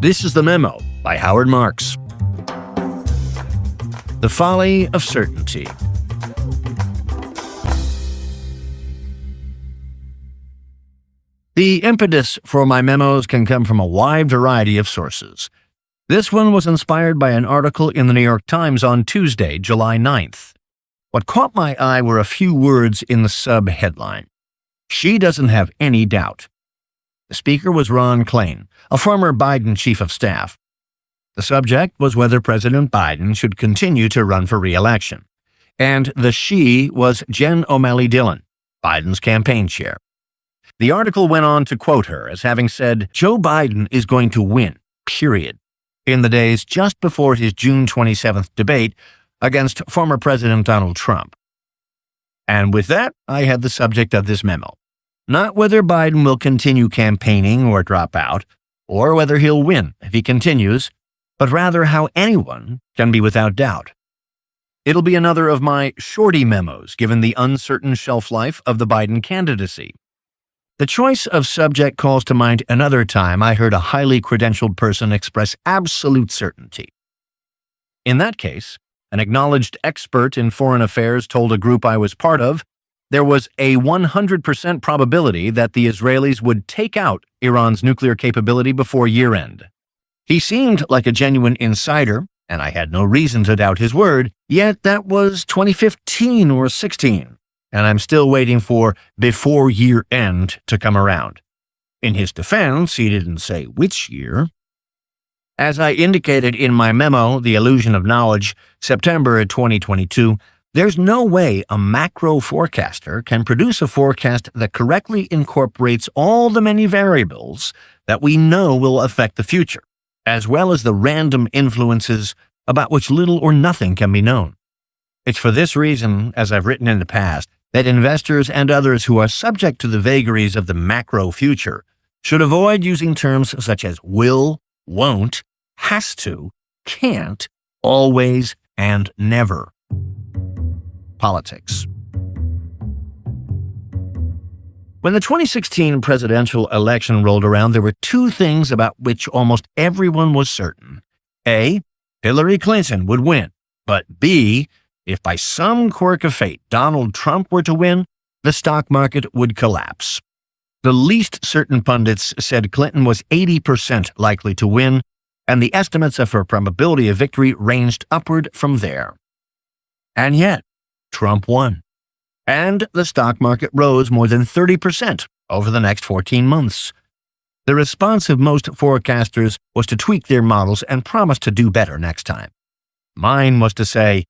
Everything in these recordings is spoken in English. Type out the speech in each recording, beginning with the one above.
This is the Memo by Howard Marks. The Folly of Certainty. The impetus for my memos can come from a wide variety of sources. This one was inspired by an article in the New York Times on Tuesday, July 9th. What caught my eye were a few words in the sub-headline. She doesn't have any doubt. The speaker was Ron Klain, a former Biden chief of staff. The subject was whether President Biden should continue to run for re-election. And the she was Jen O'Malley Dillon, Biden's campaign chair. The article went on to quote her as having said, "Joe Biden is going to win, period," in the days just before his June 27th debate against former President Donald Trump. And with that, I had the subject of this memo. Not whether Biden will continue campaigning or drop out, or whether he'll win if he continues, but rather how anyone can be without doubt. It'll be another of my shorty memos given the uncertain shelf life of the Biden candidacy. The choice of subject calls to mind another time I heard a highly credentialed person express absolute certainty. In that case, an acknowledged expert in foreign affairs told a group I was part of there was a 100% probability that the Israelis would take out Iran's nuclear capability before year-end. He seemed like a genuine insider, and I had no reason to doubt his word, yet that was 2015 or 16, and I'm still waiting for before year-end to come around. In his defense, he didn't say which year. As I indicated in my memo, The Illusion of Knowledge, September 2022, there's no way a macro forecaster can produce a forecast that correctly incorporates all the many variables that we know will affect the future, as well as the random influences about which little or nothing can be known. It's for this reason, as I've written in the past, that investors and others who are subject to the vagaries of the macro future should avoid using terms such as will, won't, has to, can't, always, and never. Politics. When the 2016 presidential election rolled around, there were two things about which almost everyone was certain. A, Hillary Clinton would win, but B, if by some quirk of fate Donald Trump were to win, the stock market would collapse. The least certain pundits said Clinton was 80% likely to win, and the estimates of her probability of victory ranged upward from there. And yet, Trump won, and the stock market rose more than 30% over the next 14 months. The response of most forecasters was to tweak their models and promise to do better next time. Mine was to say,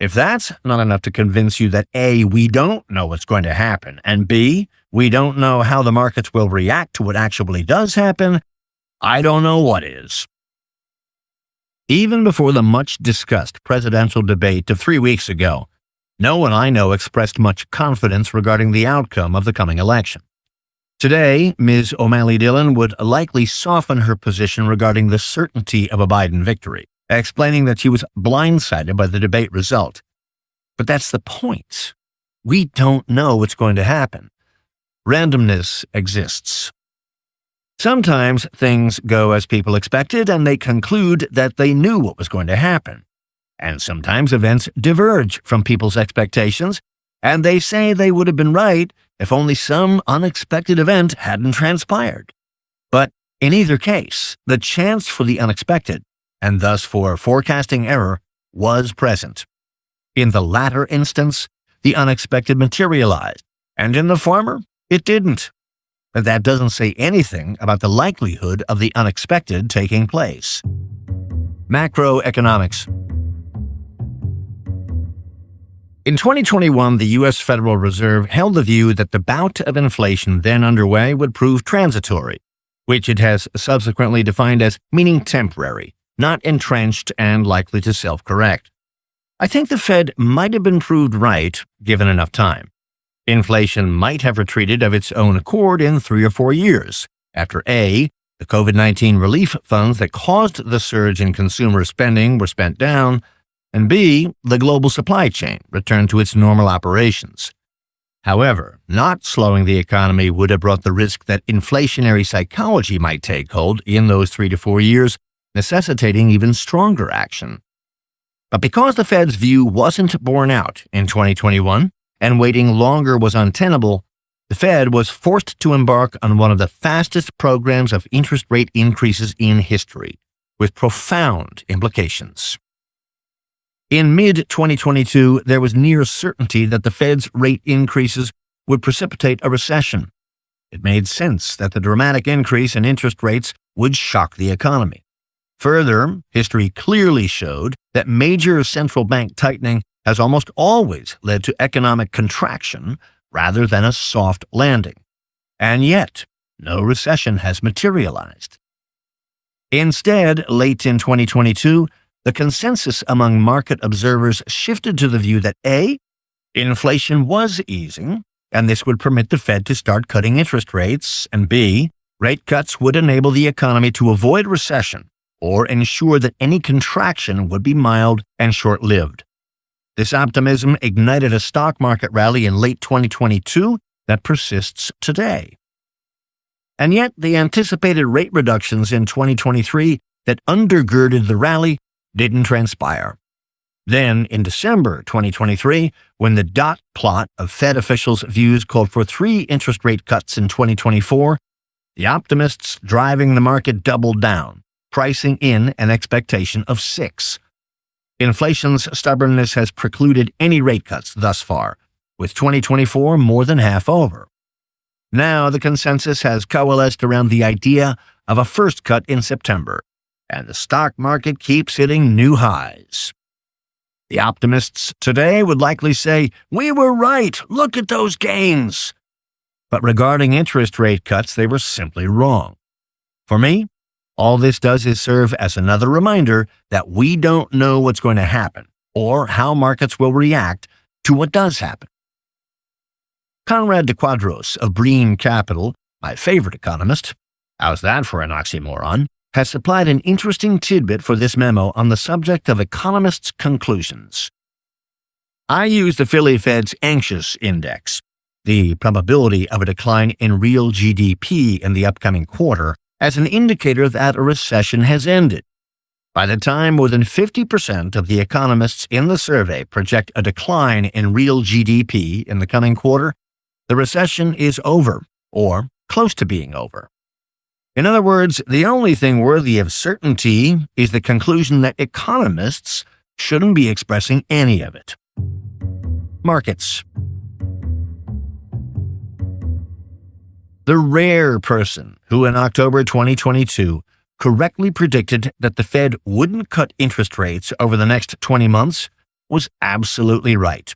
if that's not enough to convince you that A, we don't know what's going to happen, and B, we don't know how the markets will react to what actually does happen, I don't know what is. Even before the much-discussed presidential debate of 3 weeks ago, no one I know expressed much confidence regarding the outcome of the coming election. Today, Ms. O'Malley Dillon would likely soften her position regarding the certainty of a Biden victory, explaining that she was blindsided by the debate result. But that's the point. We don't know what's going to happen. Randomness exists. Sometimes things go as people expected and they conclude that they knew what was going to happen. And sometimes events diverge from people's expectations, and they say they would have been right if only some unexpected event hadn't transpired. But in either case, the chance for the unexpected, and thus for forecasting error, was present. In the latter instance, the unexpected materialized, and in the former, it didn't. But that doesn't say anything about the likelihood of the unexpected taking place. Macroeconomics. In 2021, the U.S. Federal Reserve held the view that the bout of inflation then underway would prove transitory, which it has subsequently defined as meaning temporary, not entrenched and likely to self-correct. I think the Fed might have been proved right given enough time. Inflation might have retreated of its own accord in 3 or 4 years, after A, the COVID-19 relief funds that caused the surge in consumer spending were spent down, and B, the global supply chain returned to its normal operations. However, not slowing the economy would have brought the risk that inflationary psychology might take hold in those 3 to 4 years, necessitating even stronger action. But because the Fed's view wasn't borne out in 2021 and waiting longer was untenable, the Fed was forced to embark on one of the fastest programs of interest rate increases in history, with profound implications. In mid-2022, there was near certainty that the Fed's rate increases would precipitate a recession. It made sense that the dramatic increase in interest rates would shock the economy. Further, history clearly showed that major central bank tightening has almost always led to economic contraction rather than a soft landing. And yet, no recession has materialized. Instead, late in 2022, the consensus among market observers shifted to the view that A, inflation was easing, and this would permit the Fed to start cutting interest rates, and B, rate cuts would enable the economy to avoid recession or ensure that any contraction would be mild and short-lived. This optimism ignited a stock market rally in late 2022 that persists today. And yet, the anticipated rate reductions in 2023 that undergirded the rally didn't transpire. Then, in December 2023, when the dot plot of Fed officials' views called for 3 interest rate cuts in 2024, the optimists driving the market doubled down, pricing in an expectation of 6. Inflation's stubbornness has precluded any rate cuts thus far, with 2024 more than half over. Now the consensus has coalesced around the idea of a first cut in September, and the stock market keeps hitting new highs. The optimists today would likely say, "We were right, look at those gains." But regarding interest rate cuts, they were simply wrong. For me, all this does is serve as another reminder that we don't know what's going to happen or how markets will react to what does happen. Conrad de Quadros of Breen Capital, my favorite economist, how's that for an oxymoron, has supplied an interesting tidbit for this memo on the subject of economists' conclusions. I use the Philly Fed's Anxious Index, the probability of a decline in real GDP in the upcoming quarter, as an indicator that a recession has ended. By the time more than 50% of the economists in the survey project a decline in real GDP in the coming quarter, the recession is over, or close to being over. In other words, the only thing worthy of certainty is the conclusion that economists shouldn't be expressing any of it. Markets. The rare person who in October 2022 correctly predicted that the Fed wouldn't cut interest rates over the next 20 months was absolutely right.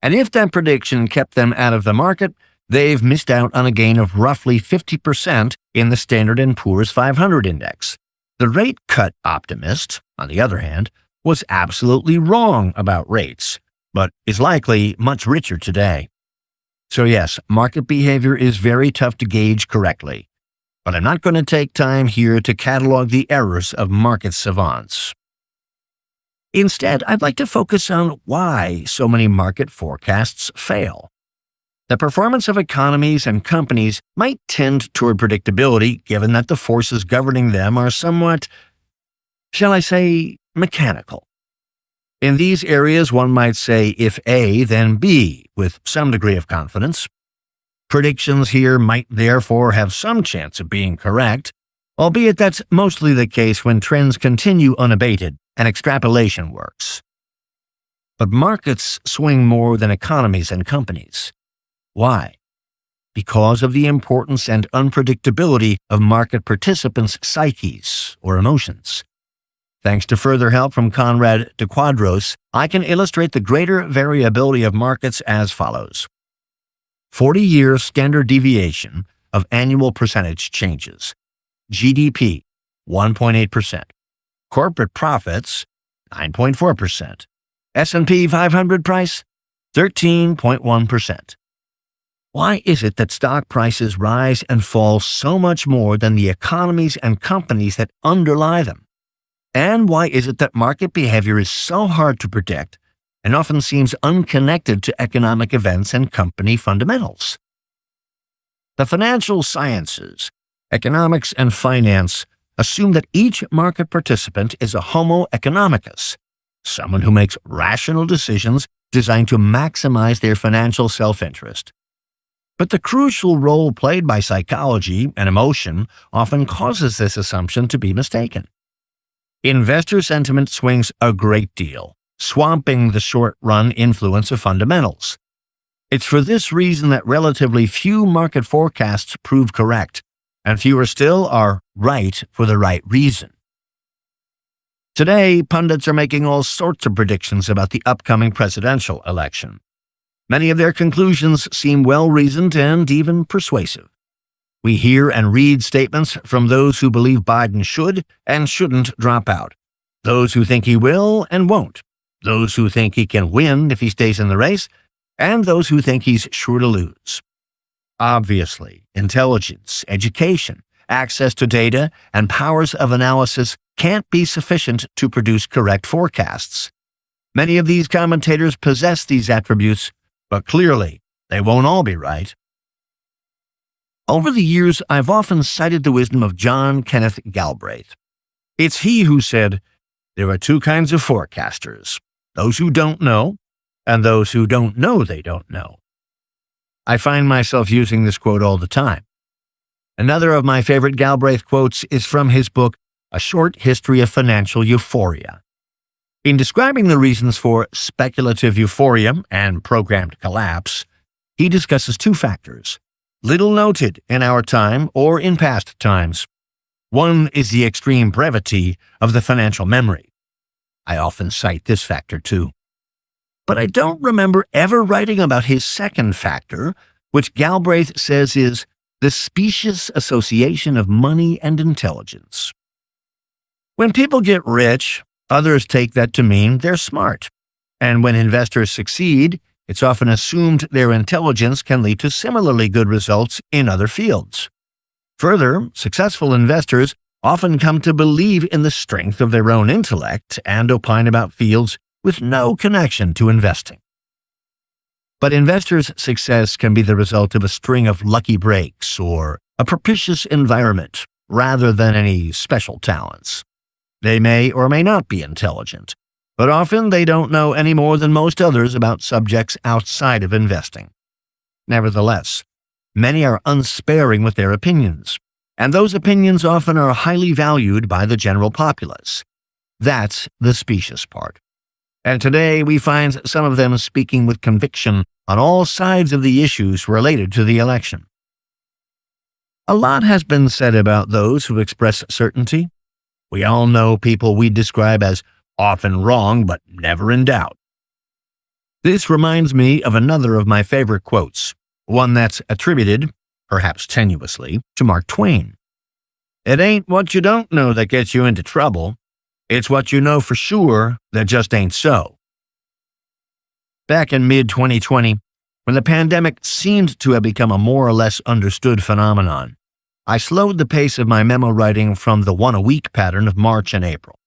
And if that prediction kept them out of the market, they've missed out on a gain of roughly 50% in the Standard & Poor's 500 index. The rate cut optimist, on the other hand, was absolutely wrong about rates, but is likely much richer today. So yes, market behavior is very tough to gauge correctly, but I'm not going to take time here to catalog the errors of market savants. Instead, I'd like to focus on why so many market forecasts fail. The performance of economies and companies might tend toward predictability given that the forces governing them are somewhat, shall I say, mechanical. In these areas, one might say if A, then B, with some degree of confidence. Predictions here might therefore have some chance of being correct, albeit that's mostly the case when trends continue unabated and extrapolation works. But markets swing more than economies and companies. Why? Because of the importance and unpredictability of market participants' psyches or emotions. Thanks to further help from Conrad de Quadros, I can illustrate the greater variability of markets as follows. 40-year standard deviation of annual percentage changes. GDP, 1.8%. Corporate profits, 9.4%. S&P 500 price, 13.1%. Why is it that stock prices rise and fall so much more than the economies and companies that underlie them? And why is it that market behavior is so hard to predict and often seems unconnected to economic events and company fundamentals. The financial sciences, economics, and finance assume that each market participant is a homo economicus, someone who makes rational decisions designed to maximize their financial self-interest. But the crucial role played by psychology and emotion often causes this assumption to be mistaken. Investor sentiment swings a great deal, swamping the short-run influence of fundamentals. It's for this reason that relatively few market forecasts prove correct, and fewer still are right for the right reason. Today, pundits are making all sorts of predictions about the upcoming presidential election. Many of their conclusions seem well-reasoned and even persuasive. We hear and read statements from those who believe Biden should and shouldn't drop out, those who think he will and won't, those who think he can win if he stays in the race, and those who think he's sure to lose. Obviously, intelligence, education, access to data, and powers of analysis can't be sufficient to produce correct forecasts. Many of these commentators possess these attributes, but clearly, they won't all be right. Over the years, I've often cited the wisdom of John Kenneth Galbraith. It's he who said, "There are two kinds of forecasters, those who don't know, and those who don't know they don't know." I find myself using this quote all the time. Another of my favorite Galbraith quotes is from his book, A Short History of Financial Euphoria. In describing the reasons for speculative euphoria and programmed collapse, he discusses two factors, little noted in our time or in past times. One is the extreme brevity of the financial memory. I often cite this factor too. But I don't remember ever writing about his second factor, which Galbraith says is the specious association of money and intelligence. When people get rich, others take that to mean they're smart. And when investors succeed, it's often assumed their intelligence can lead to similarly good results in other fields. Further, successful investors often come to believe in the strength of their own intellect and opine about fields with no connection to investing. But investors' success can be the result of a string of lucky breaks or a propitious environment rather than any special talents. They may or may not be intelligent, but often they don't know any more than most others about subjects outside of investing. Nevertheless, many are unsparing with their opinions, and those opinions often are highly valued by the general populace. That's the specious part. And today we find some of them speaking with conviction on all sides of the issues related to the election. A lot has been said about those who express certainty. We all know people we describe as often wrong but never in doubt. This reminds me of another of my favorite quotes, one that's attributed, perhaps tenuously, to Mark Twain. "It ain't what you don't know that gets you into trouble. It's what you know for sure that just ain't so." Back in mid-2020, when the pandemic seemed to have become a more or less understood phenomenon, I slowed the pace of my memo writing from the one-a-week pattern of March and April.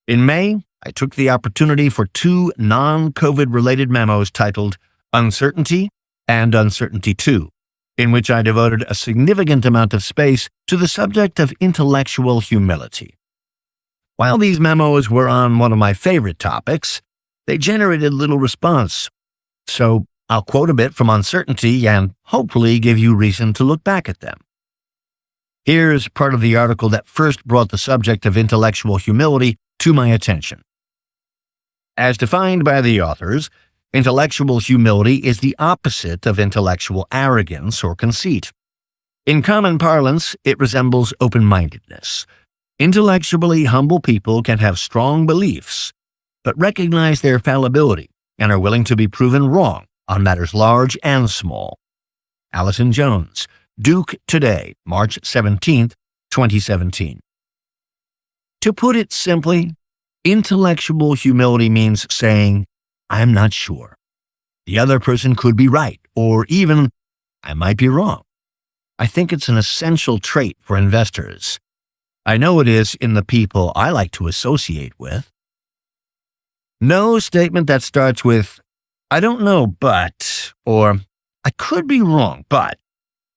In May, I took the opportunity for two non-COVID-related memos titled Uncertainty and Uncertainty 2, in which I devoted a significant amount of space to the subject of intellectual humility. While these memos were on one of my favorite topics, they generated little response. So I'll quote a bit from Uncertainty and hopefully give you reason to look back at them. Here's part of the article that first brought the subject of intellectual humility to my attention. As defined by the authors, intellectual humility is the opposite of intellectual arrogance or conceit. In common parlance, it resembles open-mindedness. Intellectually humble people can have strong beliefs, but recognize their fallibility and are willing to be proven wrong on matters large and small. Allison Jones, Duke Today, March 17, 2017. To put it simply, intellectual humility means saying, "I'm not sure. The other person could be right, or even, I might be wrong." I think it's an essential trait for investors. I know it is in the people I like to associate with. No statement that starts with, "I don't know, but," or "I could be wrong, but,"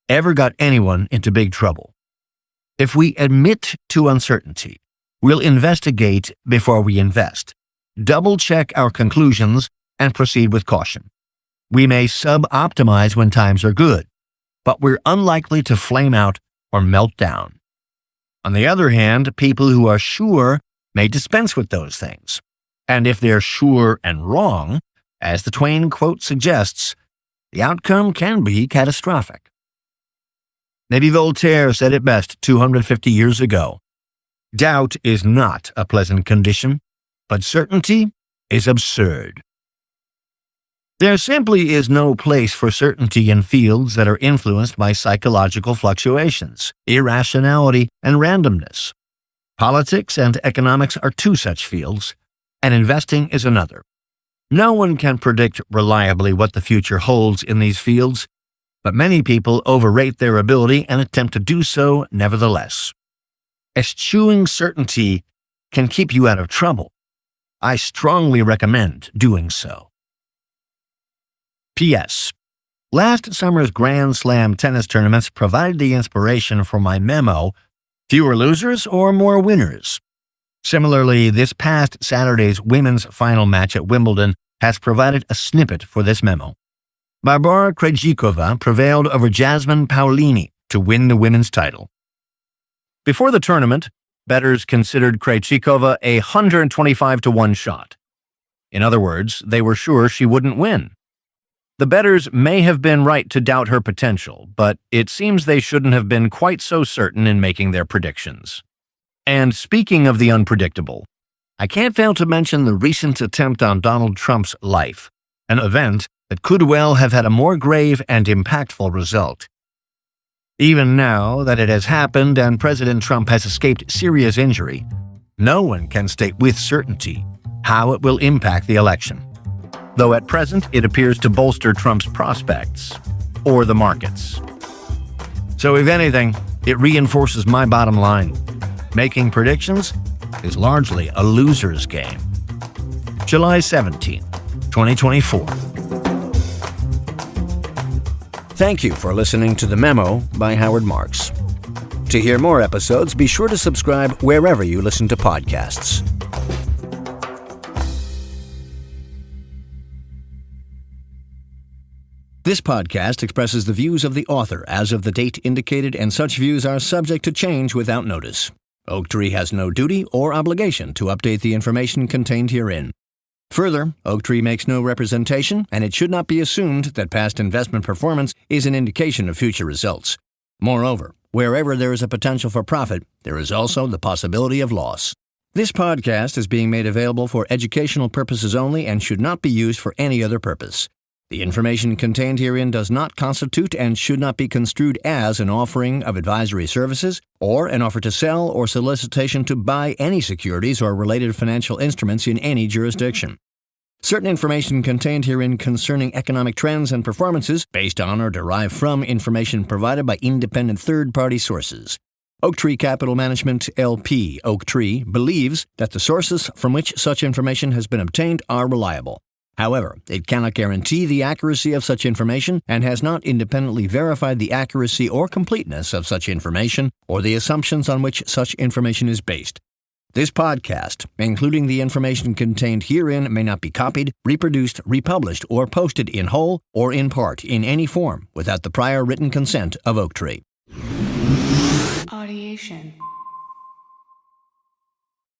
ever got anyone into big trouble. If we admit to uncertainty, we'll investigate before we invest, double-check our conclusions, and proceed with caution. We may sub-optimize when times are good, but we're unlikely to flame out or melt down. On the other hand, people who are sure may dispense with those things. And if they're sure and wrong, as the Twain quote suggests, the outcome can be catastrophic. Maybe Voltaire said it best 250 years ago. Doubt is not a pleasant condition, but certainty is absurd. There simply is no place for certainty in fields that are influenced by psychological fluctuations, irrationality, and randomness. Politics and economics are two such fields, and investing is another. No one can predict reliably what the future holds in these fields, but many people overrate their ability and attempt to do so nevertheless. Eschewing certainty can keep you out of trouble. I strongly recommend doing so. P.S. Last summer's Grand Slam tennis tournaments provided the inspiration for my memo, "Fewer losers or more winners?" Similarly, this past Saturday's women's final match at Wimbledon has provided a snippet for this memo. Barbara Krejcikova prevailed over Jasmine Paolini to win the women's title. Before the tournament, bettors considered Krejcikova a 125-1 shot. In other words, they were sure she wouldn't win. The bettors may have been right to doubt her potential, but it seems they shouldn't have been quite so certain in making their predictions. And speaking of the unpredictable, I can't fail to mention the recent attempt on Donald Trump's life, an event that could well have had a more grave and impactful result. Even now that it has happened and President Trump has escaped serious injury, no one can state with certainty how it will impact the election. Though at present it appears to bolster Trump's prospects, or the markets. So if anything, it reinforces my bottom line. Making predictions is largely a loser's game. July 17, 2024. Thank you for listening to The Memo by Howard Marks. To hear more episodes, be sure to subscribe wherever you listen to podcasts. This podcast expresses the views of the author as of the date indicated, and such views are subject to change without notice. Oaktree has no duty or obligation to update the information contained herein. Further, Oaktree makes no representation, and it should not be assumed that past investment performance is an indication of future results. Moreover, wherever there is a potential for profit, there is also the possibility of loss. This podcast is being made available for educational purposes only and should not be used for any other purpose. The information contained herein does not constitute and should not be construed as an offering of advisory services or an offer to sell or solicitation to buy any securities or related financial instruments in any jurisdiction. Certain information contained herein concerning economic trends and performances based on or derived from information provided by independent third-party sources. Oaktree Capital Management, LP, Oaktree, believes that the sources from which such information has been obtained are reliable. However, it cannot guarantee the accuracy of such information and has not independently verified the accuracy or completeness of such information or the assumptions on which such information is based. This podcast, including the information contained herein, may not be copied, reproduced, republished, or posted in whole or in part in any form without the prior written consent of Oaktree. Audiation.